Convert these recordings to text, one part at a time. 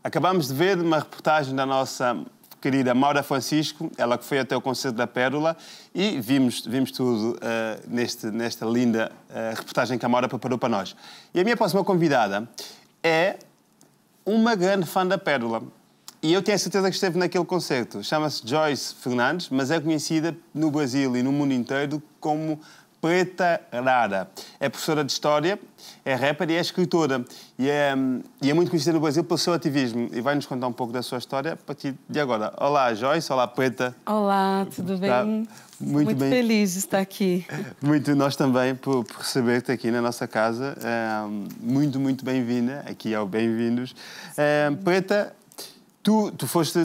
Acabamos de ver uma reportagem da nossa querida Maura Francisco, ela que foi até o concerto da Pérola, e vimos tudo nesta linda reportagem que a Maura preparou para nós. E a minha próxima convidada é uma grande fã da Pérola. E eu tenho a certeza que esteve naquele concerto. Chama-se Joyce Fernandes, mas é conhecida no Brasil e no mundo inteiro como Preta Rara. É professora de História, é rapper e é escritora. E é muito conhecida no Brasil pelo seu ativismo. E vai-nos contar um pouco da sua história a partir de agora. Olá, Joyce. Olá, Preta. Olá, tudo bem? Muito bem. Feliz de estar aqui. Muito, nós também, por receber-te aqui na nossa casa. Muito, muito bem-vinda aqui ao Bem-vindos. Preta, tu foste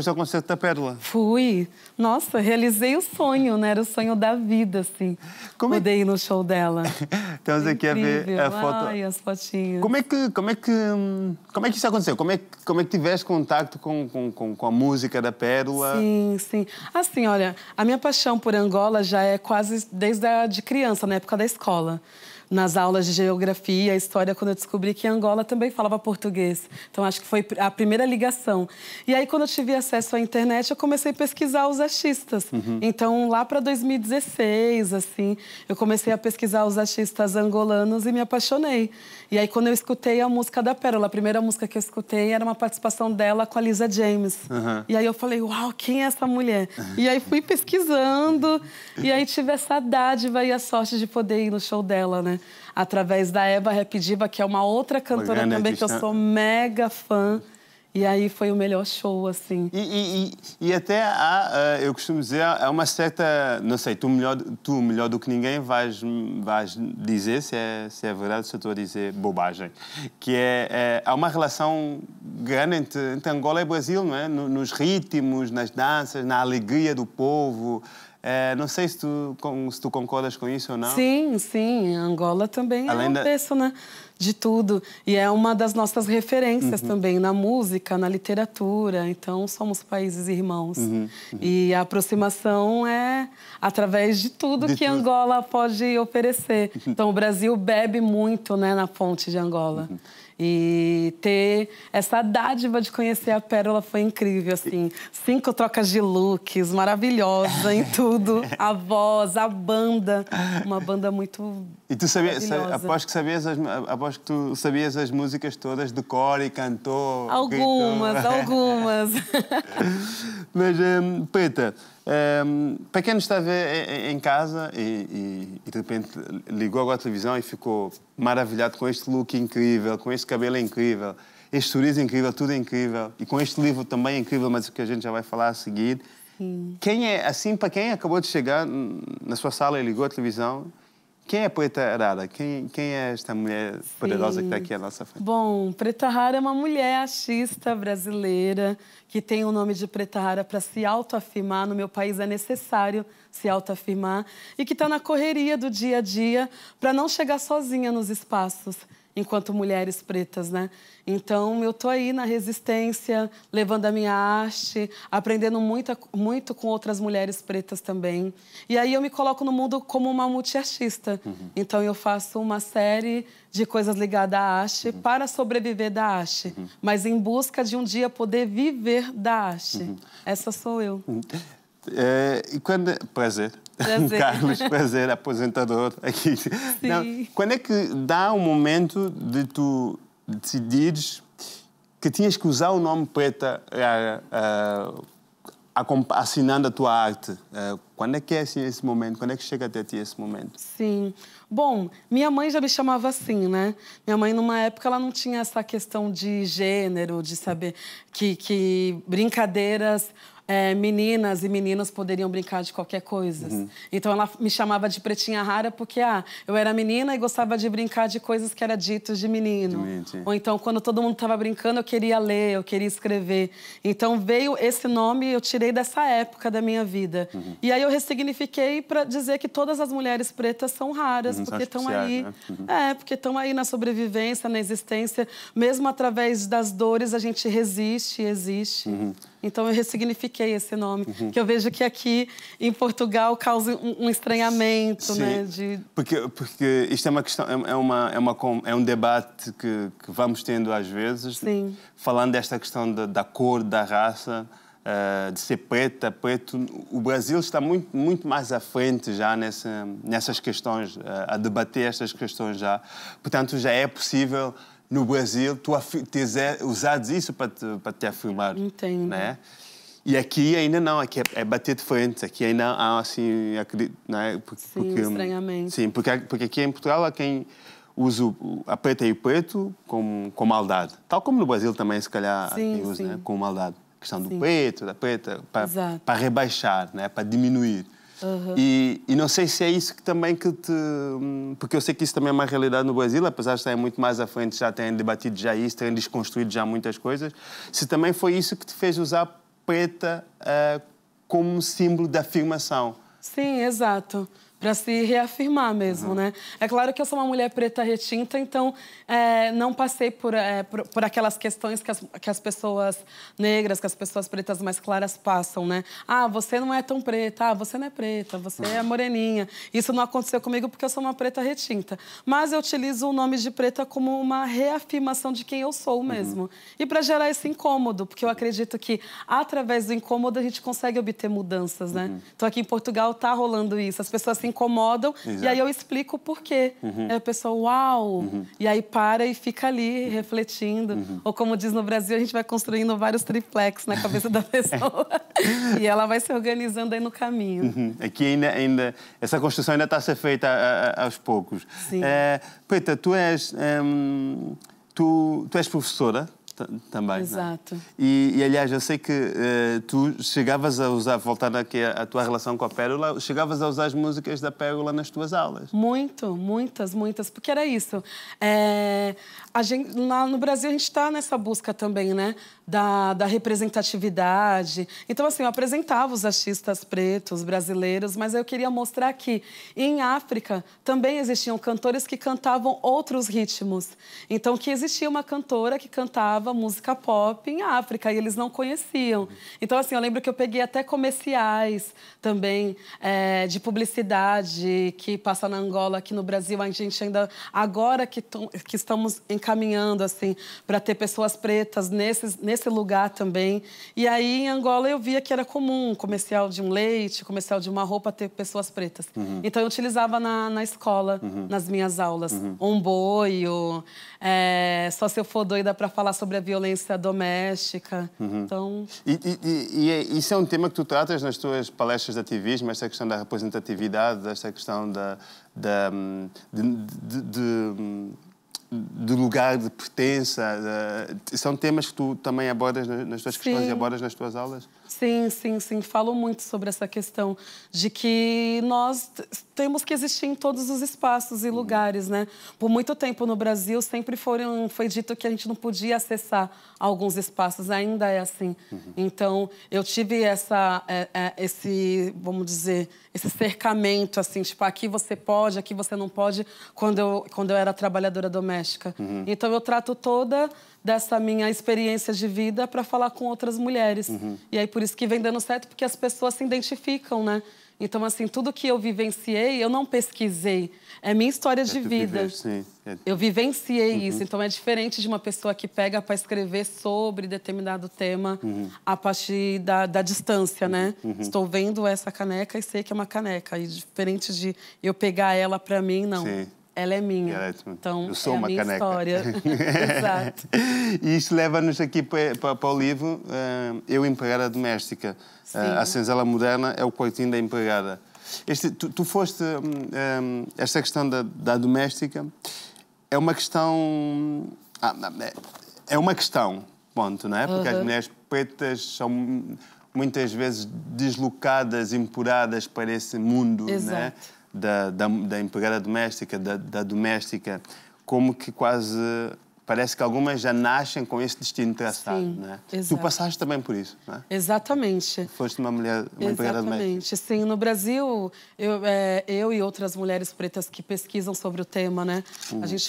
ao concerto da Pérola. Fui. Nossa, realizei o sonho, né? Era o sonho da vida, assim. Poder ir no show dela. Estamos aqui a ver a foto. Ai, as fotinhas. Como é que isso aconteceu? Como é que tiveste contacto com a música da Pérola? Sim, sim. Assim, olha, a minha paixão por Angola já é quase desde de criança, na época da escola. Nas aulas de geografia, história, quando eu descobri que Angola também falava português. Então, acho que foi a primeira ligação. E aí, quando eu tive acesso à internet, eu comecei a pesquisar os artistas. Então, lá para 2016, assim, eu comecei a pesquisar os artistas angolanos e me apaixonei. E aí, quando eu escutei a música da Pérola, a primeira música que eu escutei era uma participação dela com a Lisa James. E aí eu falei, uau, quem é essa mulher? E aí fui pesquisando, e aí tive essa dádiva e a sorte de poder ir no show dela, né? Através da Eva Rap Diva, que é uma outra cantora também que eu sou mega fã. E aí foi o melhor show, assim. E até eu costumo dizer, há uma certa... Não sei, tu melhor do que ninguém vais dizer se é verdade, se eu estou a dizer bobagem. Que há uma relação grande entre Angola e Brasil, não é? Nos ritmos, nas danças, na alegria do povo. Não sei se tu concordas com isso ou não. Sim, sim. Angola também é um berço, né? De tudo. E é uma das nossas referências também na música, na literatura. Então, somos países irmãos. E a aproximação é através de tudo que Angola pode oferecer. Então, o Brasil bebe muito, né, na fonte de Angola. E ter essa dádiva de conhecer a Pérola foi incrível, assim. 5 trocas de looks, maravilhosa em tudo. A voz, a banda. Uma banda muito E tu aposto que tu sabias as músicas todas de cor e cantou. Algumas. Mas, Preta, para quem nos está a ver em casa e de repente ligou agora a televisão e ficou maravilhado com este look incrível, com este cabelo incrível, este sorriso incrível, tudo incrível, e com este livro também incrível, mas que a gente já vai falar a seguir. Quem é, assim, para quem acabou de chegar na sua sala e ligou a televisão, quem é Preta Rara? Quem é esta mulher poderosa que está aqui à nossa frente? Bom, Preta Rara é uma mulher artista brasileira que tem o nome de Preta Rara para se autoafirmar. No meu país é necessário se autoafirmar. E que está na correria do dia a dia para não chegar sozinha nos espaços, enquanto mulheres pretas, né? Então, eu tô aí na resistência, levando a minha arte, aprendendo muito com outras mulheres pretas também. E aí eu me coloco no mundo como uma multiartista. Então, eu faço uma série de coisas ligadas à arte para sobreviver da arte, mas em busca de um dia poder viver da arte. Essa sou eu. Prazer. Carlos, prazer, aposentador aqui. Não, quando é que dá um momento de tu decidires que tinhas que usar o nome Preta assinando a tua arte? Quando é que é assim, esse momento? Quando é que chega até ti esse momento? Sim. Bom, minha mãe já me chamava assim, né? Minha mãe, numa época, ela não tinha essa questão de gênero, de saber que brincadeiras... meninas e meninos poderiam brincar de qualquer coisa. Então, ela me chamava de Pretinha Rara porque eu era menina e gostava de brincar de coisas que eram ditas de menino. Ou então, quando todo mundo estava brincando, eu queria ler, eu queria escrever. Então, veio esse nome, eu tirei dessa época da minha vida. E aí, eu ressignifiquei para dizer que todas as mulheres pretas são raras, porque estão aí, né? Porque estão aí na sobrevivência, na existência, mesmo através das dores a gente resiste e existe. Então eu ressignifiquei esse nome, que eu vejo que aqui em Portugal causa um estranhamento, né? Porque isto é uma questão, é um debate que vamos tendo às vezes, falando desta questão da cor, da raça. De ser preta, preto, o Brasil está muito mais à frente já nessas questões, a debater estas questões já. Portanto, já é possível no Brasil tu usares isso para te afirmar. Entendo. Né? E aqui ainda não, aqui é bater de frente, aqui ainda há assim, acredito, não é? Porque estranhamento. Sim, porque aqui em Portugal há quem usa a preta e o preto com maldade. Tal como no Brasil também, se calhar, há quem usa, né? Com maldade. A questão do preto, da preta, para rebaixar, né? Para diminuir. E não sei se é isso que também que te... Porque eu sei que isso também é uma realidade no Brasil, apesar de estarem muito mais à frente, já terem debatido já isso, terem desconstruído já muitas coisas. Se também foi isso que te fez usar preta como símbolo de afirmação. Sim, exato. Para se reafirmar mesmo, né? É claro que eu sou uma mulher preta retinta, então não passei por aquelas questões que as pessoas negras, que as pessoas pretas mais claras passam, né? Ah, você não é tão preta, ah, você não é preta, você é moreninha. Isso não aconteceu comigo porque eu sou uma preta retinta. Mas eu utilizo o nome de preta como uma reafirmação de quem eu sou mesmo. E para gerar esse incômodo, porque eu acredito que através do incômodo a gente consegue obter mudanças, né? Então aqui em Portugal tá rolando isso, as pessoas se incomodam. Exato. E aí eu explico o porquê. Aí a pessoa, uau! E aí para e fica ali refletindo. Ou como diz no Brasil, a gente vai construindo vários triplex na cabeça da pessoa. E ela vai se organizando aí no caminho. Aqui ainda essa construção ainda está a ser feita aos poucos. Sim. Preta, tu és professora também. Exato. E, aliás, eu sei que tu chegavas a usar, voltando aqui à tua relação com a Pérola, chegavas a usar as músicas da Pérola nas tuas aulas. Muitas, porque era isso. Lá no Brasil a gente está nessa busca também, né? Da representatividade. Então, assim, eu apresentava os artistas pretos, brasileiros, mas eu queria mostrar que em África também existiam cantores que cantavam outros ritmos. Então, que existia uma cantora que cantava música pop em África e eles não conheciam. Então, assim, eu lembro que eu peguei até comerciais também de publicidade que passa na Angola, aqui no Brasil. A gente ainda, agora que estamos encaminhando, assim, para ter pessoas pretas nesse lugar também. E aí, em Angola, eu via que era comum comercial de um leite, comercial de uma roupa, ter pessoas pretas. Então, eu utilizava na escola, nas minhas aulas. Omboio, Só Se Eu For Doida para falar sobre a violência doméstica. Então... E isso é um tema que tu tratas nas tuas palestras de ativismo, esta questão da representatividade, esta questão do lugar de pertença. São temas que tu também abordas nas tuas questões e abordas nas tuas aulas? Sim. Falo muito sobre essa questão de que nós temos que existir em todos os espaços e lugares, né? Por muito tempo no Brasil sempre foi dito que a gente não podia acessar alguns espaços, ainda é assim. Então, eu tive esse, vamos dizer, esse cercamento, assim, tipo, aqui você pode, aqui você não pode, quando eu era trabalhadora doméstica. Então, eu trato toda dessa minha experiência de vida para falar com outras mulheres. E aí, por isso que vem dando certo, porque as pessoas se identificam, né? Então, assim, tudo que eu vivenciei, eu não pesquisei. É minha história de vida. Eu vivenciei isso. Então, é diferente de uma pessoa que pega para escrever sobre determinado tema a partir da distância, né? Estou vendo essa caneca e sei que é uma caneca. E diferente de eu pegar ela para mim, não. Sim. Ela é minha. Então, eu sou uma minha caneca. História. Exato. E isto leva-nos aqui para o livro Eu, Empregada Doméstica. A Senzala Moderna é o quartinho da empregada. Tu foste... esta questão da doméstica é uma questão... é uma questão, ponto, não é? Porque as mulheres pretas são muitas vezes deslocadas, empurradas para esse mundo, não é? Da empregada doméstica, da doméstica, como que quase parece que algumas já nascem com esse destino traçado, Sim, não é? exato. Tu passaste também por isso, não é? Exatamente. Foste uma mulher, uma empregada doméstica. Exatamente. Sim, no Brasil, eu e outras mulheres pretas que pesquisam sobre o tema, né?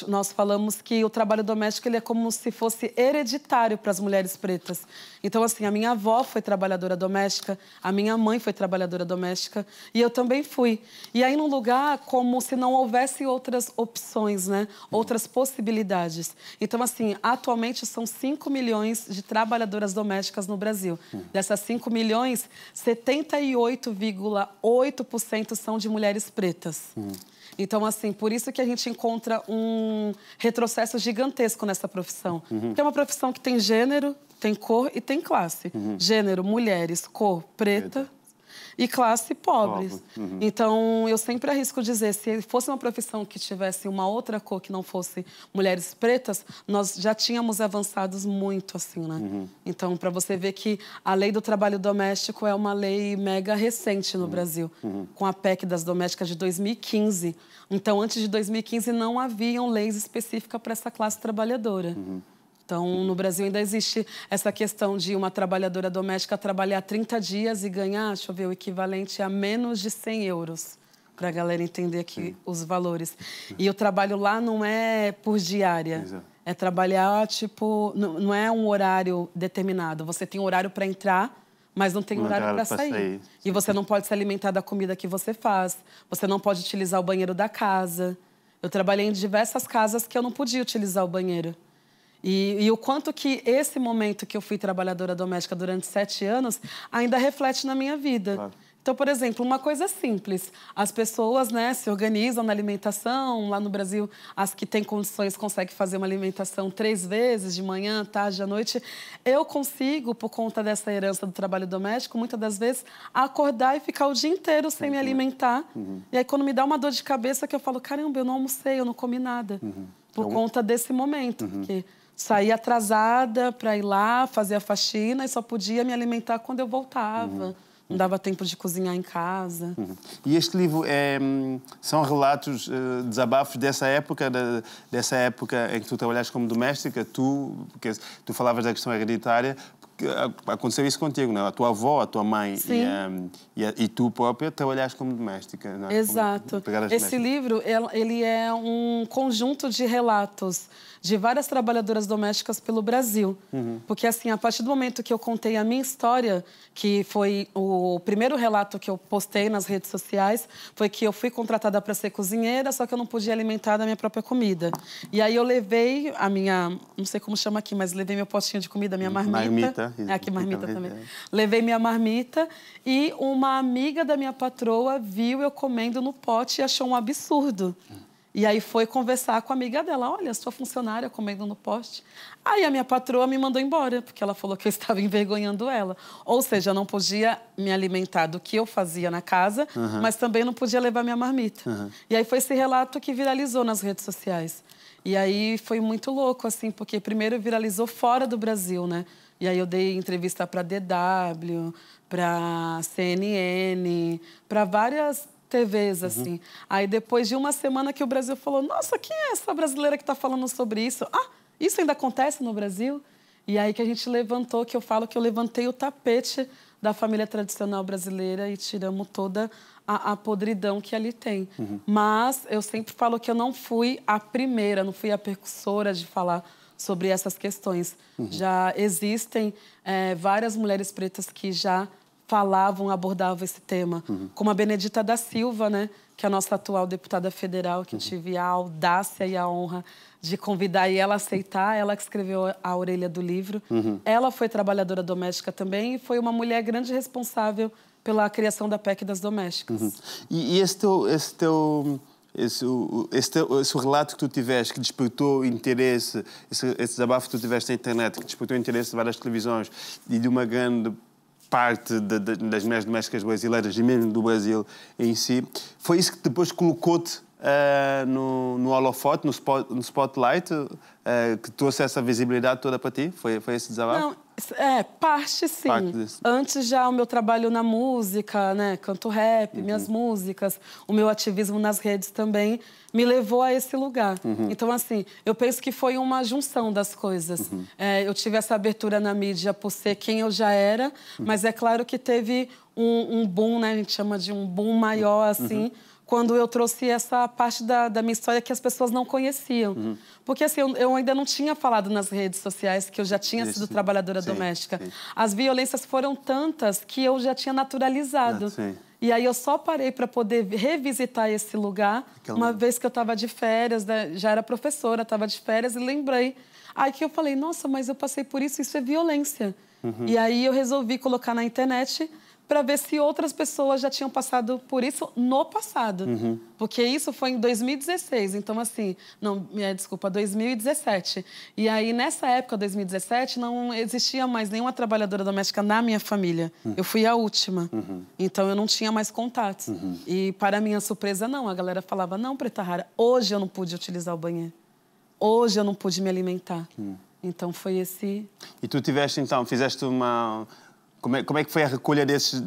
Nós falamos que o trabalho doméstico ele é como se fosse hereditário para as mulheres pretas. Então, assim, a minha avó foi trabalhadora doméstica, a minha mãe foi trabalhadora doméstica e eu também fui. E aí, num lugar como se não houvesse outras opções, né? Outras possibilidades. Então, assim, atualmente são 5 milhões de trabalhadoras domésticas no Brasil. Dessas 5 milhões, 78,8% são de mulheres pretas. Então, assim, por isso que a gente encontra um retrocesso gigantesco nessa profissão. Que é uma profissão que tem gênero, tem cor e tem classe. Gênero, mulheres, cor, preta. E classe pobres. Então, eu sempre arrisco dizer, se fosse uma profissão que tivesse uma outra cor que não fosse mulheres pretas, nós já tínhamos avançado muito, assim, né? Então, para você ver que a lei do trabalho doméstico é uma lei mega recente no Brasil, com a PEC das domésticas de 2015. Então, antes de 2015, não haviam leis específicas para essa classe trabalhadora. Então, no Brasil ainda existe essa questão de uma trabalhadora doméstica trabalhar 30 dias e ganhar, deixa eu ver, o equivalente a menos de 100 euros, para a galera entender aqui os valores. E o trabalho lá não é por diária, é trabalhar, tipo, não é um horário determinado. Você tem horário para entrar, mas não tem horário para sair. E você não pode se alimentar da comida que você faz, você não pode utilizar o banheiro da casa. Eu trabalhei em diversas casas que eu não podia utilizar o banheiro. E o quanto que esse momento que eu fui trabalhadora doméstica durante 7 anos ainda reflete na minha vida. Claro. Então, por exemplo, uma coisa simples. As pessoas, né, se organizam na alimentação. Lá no Brasil, as que têm condições conseguem fazer uma alimentação 3 vezes, de manhã, tarde, à noite. Eu consigo, por conta dessa herança do trabalho doméstico, muitas das vezes, acordar e ficar o dia inteiro sem me alimentar. E aí, quando me dá uma dor de cabeça, que eu falo, caramba, eu não almocei, eu não comi nada. Por conta desse momento, porque saí atrasada para ir lá, fazer a faxina e só podia me alimentar quando eu voltava. Não dava tempo de cozinhar em casa. E este livro são relatos, desabafos dessa época em que tu trabalhaste como doméstica, porque tu falavas da questão hereditária, porque aconteceu isso contigo, não é? A tua avó, a tua mãe e tu própria trabalhaste como doméstica, não é? Exato. Esse livro, ele é um conjunto de relatos de várias trabalhadoras domésticas pelo Brasil. Porque, assim, a partir do momento que eu contei a minha história, que foi o primeiro relato que eu postei nas redes sociais, foi que eu fui contratada para ser cozinheira, só que eu não podia alimentar da minha própria comida. E aí eu levei a minha, não sei como chama aqui, mas levei meu postinho de comida, minha marmita. Aqui, marmita também. Levei minha marmita e uma amiga da minha patroa viu eu comendo no pote e achou um absurdo. E aí foi conversar com a amiga dela. Olha, sua funcionária comendo no poste. Aí a minha patroa me mandou embora, porque ela falou que eu estava envergonhando ela. Ou seja, eu não podia me alimentar do que eu fazia na casa, mas também não podia levar minha marmita. E aí foi esse relato que viralizou nas redes sociais. E aí foi muito louco, assim, porque primeiro viralizou fora do Brasil, né? E aí eu dei entrevista para DW, para CNN, para várias TVs, assim. Aí, depois de uma semana que o Brasil falou, nossa, quem é essa brasileira que está falando sobre isso? Ah, isso ainda acontece no Brasil? E aí que a gente levantou, que eu falo que eu levantei o tapete da família tradicional brasileira e tiramos toda a podridão que ali tem. Mas eu sempre falo que eu não fui a primeira, não fui a precursora de falar sobre essas questões. Já existem várias mulheres pretas que já falavam, abordavam esse tema. Como a Benedita da Silva, né? Que é a nossa atual deputada federal, que eu tive a audácia e a honra de convidar e ela aceitar, ela que escreveu a orelha do livro. Ela foi trabalhadora doméstica também e foi uma mulher grande responsável pela criação da PEC das domésticas. E esse relato que tu tiveste, que despertou interesse, esse desabafo que tu tiveste na internet, que despertou interesse de várias televisões e de uma grande parte das mulheres domésticas brasileiras e mesmo do Brasil em si, foi isso que depois colocou-te no holofote, no spotlight, que trouxe essa visibilidade toda para ti? Foi esse desabafo? Não, parte sim. Parte Antes já o meu trabalho na música, né? Canto rap, minhas músicas, o meu ativismo nas redes também me levou a esse lugar. Então, assim, eu penso que foi uma junção das coisas. Eu tive essa abertura na mídia por ser quem eu já era, mas é claro que teve um boom, né? A gente chama de um boom maior, assim, quando eu trouxe essa parte da minha história que as pessoas não conheciam. Porque, assim, eu ainda não tinha falado nas redes sociais que eu já tinha sido trabalhadora doméstica. Sim. As violências foram tantas que eu já tinha naturalizado. E aí eu só parei para poder revisitar esse lugar uma vez que eu estava de férias, né? Já era professora, estava de férias e lembrei. Aí que eu falei, nossa, mas eu passei por isso é violência. E aí eu resolvi colocar na internet para ver se outras pessoas já tinham passado por isso no passado. Porque isso foi em 2016, então assim, não, desculpa, 2017. E aí, nessa época, 2017, não existia mais nenhuma trabalhadora doméstica na minha família. Eu fui a última, então eu não tinha mais contatos. E, para minha surpresa, não, a galera falava, não, Preta Rara, hoje eu não pude utilizar o banheiro. Hoje eu não pude me alimentar. Então, foi esse... E tu tiveste, então, fizeste uma... Como é que foi a recolha desses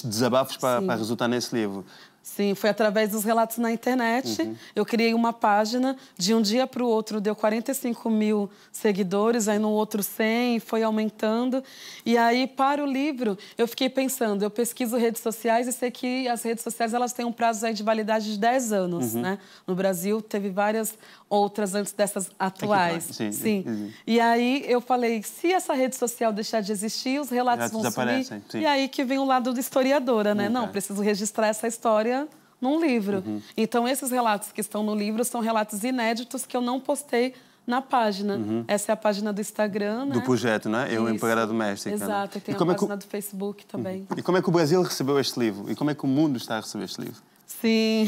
desabafos para resultar nesse livro? Sim, foi através dos relatos na internet. Eu criei uma página, de um dia para o outro deu 45 mil seguidores, aí no outro 100, foi aumentando. E aí, para o livro, eu fiquei pensando, eu pesquiso redes sociais e sei que as redes sociais elas têm um prazo aí de validade de 10 anos, né? No Brasil, teve várias outras antes dessas atuais. Sim. E aí, eu falei, se essa rede social deixar de existir, os relatos vão sumir. E aí que vem o lado da historiadora, né? Não, preciso registrar essa história num livro. Então, esses relatos que estão no livro são relatos inéditos que eu não postei na página. Essa é a página do Instagram, né? Do projeto, né? Eu, Empregada Doméstica. Exato, e tem a página do Facebook também. E como é que o Brasil recebeu este livro? E como é que o mundo está a receber este livro? Sim.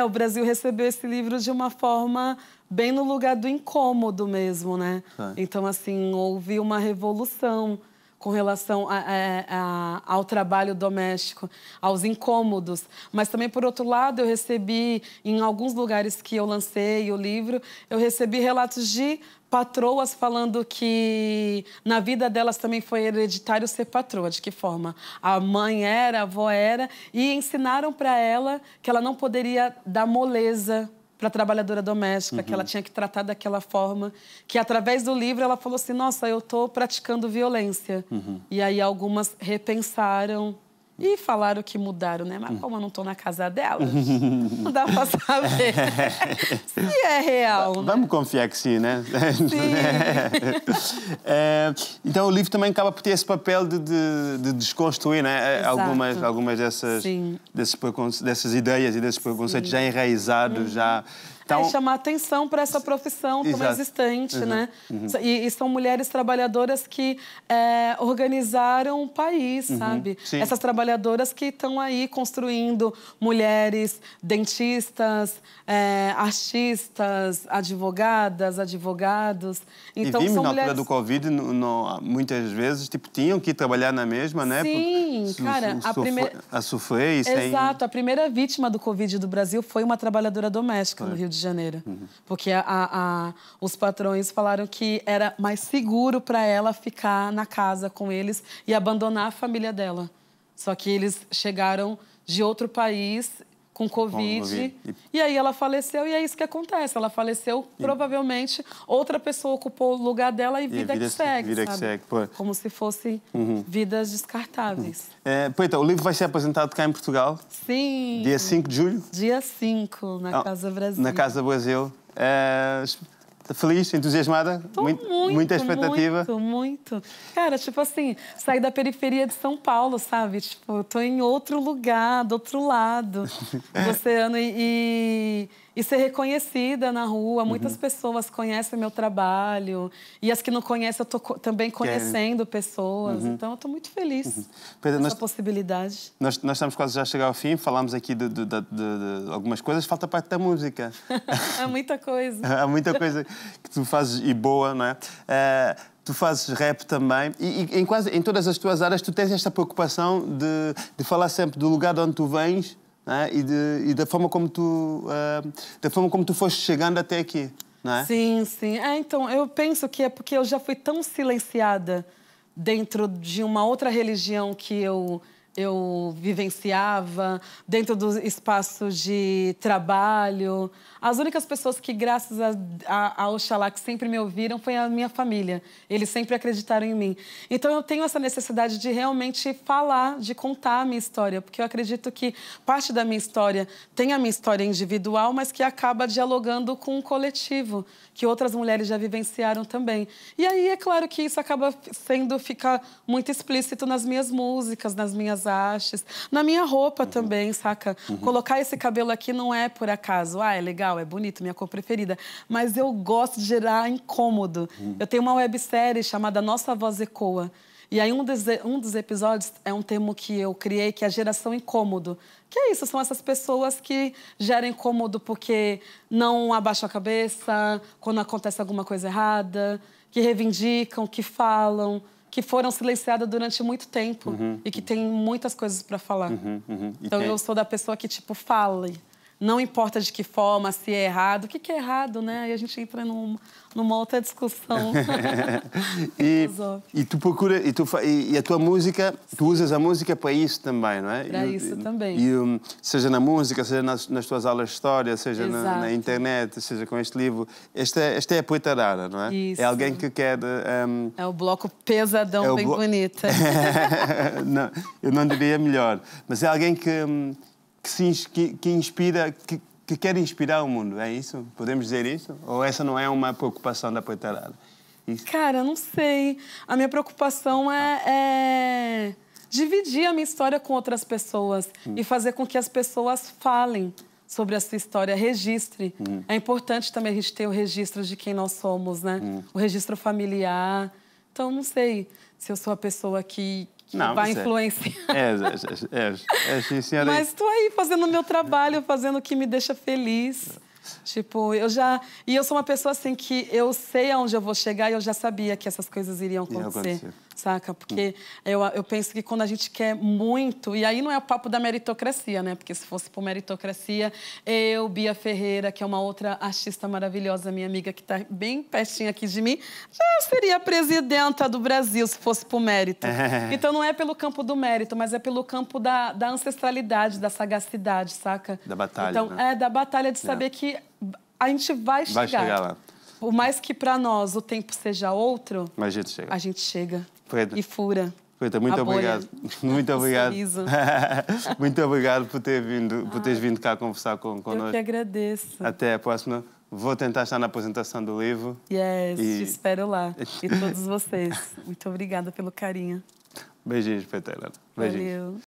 O Brasil recebeu esse livro de uma forma bem no lugar do incômodo mesmo, né? Então, assim, houve uma revolução com relação ao trabalho doméstico, aos incômodos. Mas também, por outro lado, eu recebi, em alguns lugares que eu lancei o livro, eu recebi relatos de patroas falando que na vida delas também foi hereditário ser patroa. De que forma? A mãe era, a avó era, e ensinaram para ela que ela não poderia dar moleza para a trabalhadora doméstica, que ela tinha que tratar daquela forma, que através do livro ela falou assim, nossa, eu estou praticando violência. E aí algumas repensaram e falaram que mudaram, né? Mas como eu não estou na casa delas, não dá para saber se é real, né? Vamos confiar que sim, né? Sim. Então o livro também acaba por ter esse papel de desconstruir, né? Algumas dessas ideias e desses preconceitos já enraizados, já... Então, chamar atenção para essa profissão tão existente, né? E são mulheres trabalhadoras que organizaram o país, sabe? Sim. Essas trabalhadoras que estão aí construindo mulheres dentistas, artistas, advogadas, advogados. Então, e vimos são na mulheres... altura do Covid, muitas vezes, tinham que ir trabalhar na mesma, né? Sim, cara, a sofrer e sem... Exato, a primeira vítima do Covid do Brasil foi uma trabalhadora doméstica no Rio de Janeiro. Porque os patrões falaram que era mais seguro para ela ficar na casa com eles e abandonar a família dela. Só que eles chegaram de outro país com Covid. E aí ela faleceu e é isso que acontece. Ela faleceu, provavelmente outra pessoa ocupou o lugar dela e vida que segue, sabe? Como se fossem vidas descartáveis. Poeta, o livro vai ser apresentado cá em Portugal? Sim. Dia 5 de julho? Dia 5, na Casa Brasil. Na Casa Brasil. Feliz, entusiasmada? Muita expectativa? Muito. Cara, tipo assim, sair da periferia de São Paulo, sabe? Tipo, eu tô em outro lugar, do outro lado do oceano e ser reconhecida na rua. Muitas pessoas conhecem meu trabalho e as que não conhecem, eu tô também conhecendo pessoas. Então, eu tô muito feliz com essa possibilidade. Nós estamos quase já a chegar ao fim, falámos aqui de algumas coisas, falta a parte da música. Há muita coisa. Há muita coisa que tu fazes e boa, não é? Tu fazes rap também e em todas as tuas áreas tu tens esta preocupação de falar sempre do lugar de onde tu vens né? E da forma como tu foste chegando até aqui, não é? Sim, sim. Então, eu penso que é porque eu já fui tão silenciada dentro de uma outra religião que eu vivenciava, dentro do espaço de trabalho. As únicas pessoas que, graças a Oxalá, que sempre me ouviram, foi a minha família. Eles sempre acreditaram em mim. Então, eu tenho essa necessidade de realmente falar, de contar a minha história, porque eu acredito que parte da minha história tem a minha história individual, mas que acaba dialogando com um coletivo, que outras mulheres já vivenciaram também. E aí, é claro que isso acaba fica muito explícito nas minhas músicas, nas minhas artes, na minha roupa também, saca? Colocar esse cabelo aqui não é por acaso. É legal, é bonito, minha cor preferida. Mas eu gosto de gerar incômodo. Eu tenho uma websérie chamada Nossa Voz Ecoa. E aí um dos episódios é um termo que eu criei, que é a geração incômodo. Que é isso, são essas pessoas que geram incômodo porque não abaixam a cabeça quando acontece alguma coisa errada, que reivindicam, que falam, que foram silenciadas durante muito tempo e que tem muitas coisas para falar. Então eu sou da pessoa que, tipo, fale. Não importa de que forma, se é errado. O que é errado, né? Aí a gente entra numa outra discussão. e tu procura... E a tua música... Tu usas a música para isso também, não é? Para isso também. Seja na música, seja nas tuas aulas de história, seja na internet, seja com este livro. Esta é a Poeta Arara, não é? Isso. É alguém que quer... É o bloco pesadão, bem bonita. Não, eu não diria melhor. Mas é alguém que inspira, que quer inspirar o mundo, é isso? Podemos dizer isso? Ou essa não é uma preocupação da Poeta Arara? Cara, não sei. A minha preocupação é dividir a minha história com outras pessoas e fazer com que as pessoas falem sobre a sua história, registre. É importante também a gente ter o registro de quem nós somos, né? O registro familiar. Então, não sei se eu sou a pessoa que vai influenciar. Sim, senhora. Mas estou aí fazendo o meu trabalho, fazendo o que me deixa feliz. Tipo, eu sou uma pessoa assim que eu sei aonde eu vou chegar e eu já sabia que essas coisas iriam acontecer. Saca? Porque eu penso que quando a gente quer muito... E aí não é o papo da meritocracia, né? Porque se fosse por meritocracia, Bia Ferreira, que é uma outra artista maravilhosa, minha amiga, que está bem pertinho aqui de mim, já seria a presidenta do Brasil, se fosse por mérito. Então não é pelo campo do mérito, mas é pelo campo da ancestralidade, da sagacidade, saca? Da batalha, então, né? da batalha de saber que a gente vai chegar. Vai chegar lá. Por mais que para nós o tempo seja outro, mas a gente chega. A gente chega. Poeta. E fura. Poeta, muito obrigado. Muito obrigado. Sorriso. Muito obrigado por teres vindo cá conversar connosco. Eu que agradeço. Até a próxima. Vou tentar estar na apresentação do livro. Te espero lá. E todos vocês. Muito obrigada pelo carinho. Beijinhos, Poeta. Beijinhos. Valeu.